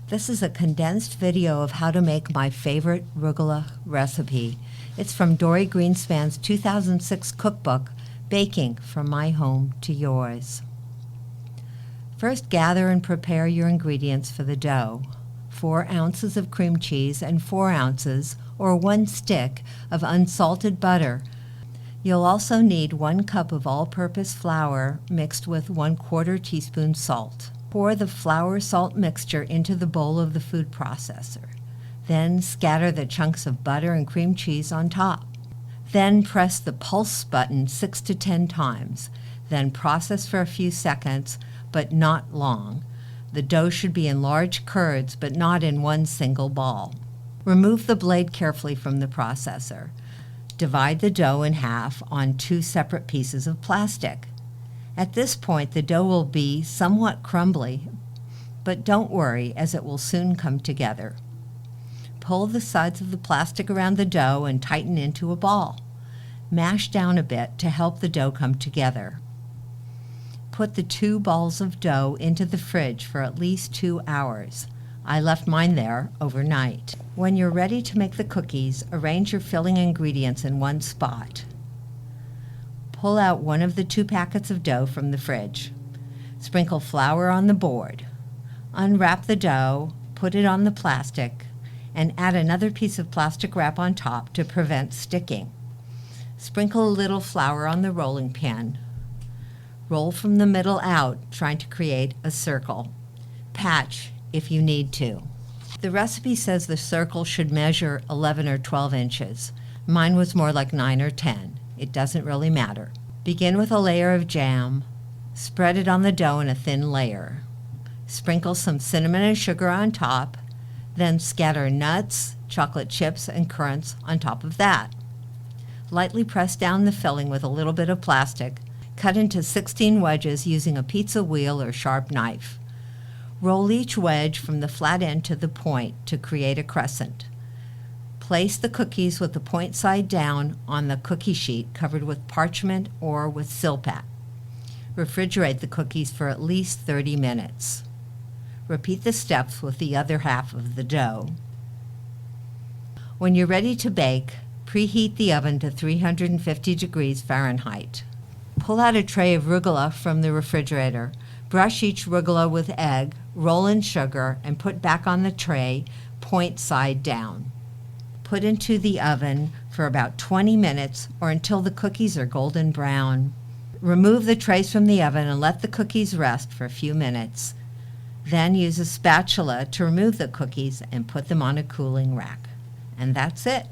This is a condensed video of how to make my favorite Rugelach recipe. It's from Dorie Greenspan's 2006 cookbook, Baking from My Home to Yours. First, gather and prepare your ingredients for the dough. 4 ounces of cream cheese and 4 ounces, or 1 stick, of unsalted butter. You'll also need 1 cup of all-purpose flour mixed with 1/4 teaspoon salt. Pour the flour-salt mixture into the bowl of the food processor. Then scatter the chunks of butter and cream cheese on top. Then press the pulse button 6 to 10 times. Then process for a few seconds, but not long. The dough should be in large curds, but not in one single ball. Remove the blade carefully from the processor. Divide the dough in half on 2 separate pieces of plastic. At this point, the dough will be somewhat crumbly, but don't worry, as it will soon come together. Pull the sides of the plastic around the dough and tighten into a ball. Mash down a bit to help the dough come together. Put the 2 balls of dough into the fridge for at least 2 hours. I left mine there overnight. When you're ready to make the cookies, arrange your filling ingredients in one spot. Pull out one of the 2 packets of dough from the fridge. Sprinkle flour on the board. Unwrap the dough, put it on the plastic, and add another piece of plastic wrap on top to prevent sticking. Sprinkle a little flour on the rolling pin. Roll from the middle out, trying to create a circle. Patch if you need to. The recipe says the circle should measure 11 or 12 inches. Mine was more like 9 or 10. It doesn't really matter. Begin with a layer of jam. Spread it on the dough in a thin layer. Sprinkle some cinnamon and sugar on top. Then scatter nuts, chocolate chips, and currants on top of that. Lightly press down the filling with a little bit of plastic. Cut into 16 wedges using a pizza wheel or sharp knife. Roll each wedge from the flat end to the point to create a crescent. Place the cookies with the point side down on the cookie sheet covered with parchment or with Silpat. Refrigerate the cookies for at least 30 minutes. Repeat the steps with the other half of the dough. When you're ready to bake, preheat the oven to 350 degrees Fahrenheit. Pull out a tray of Rugelach from the refrigerator. Brush each Rugelach with egg, roll in sugar, and put back on the tray, point side down. Put into the oven for about 20 minutes or until the cookies are golden brown. Remove the trays from the oven and let the cookies rest for a few minutes. Then use a spatula to remove the cookies and put them on a cooling rack. And that's it.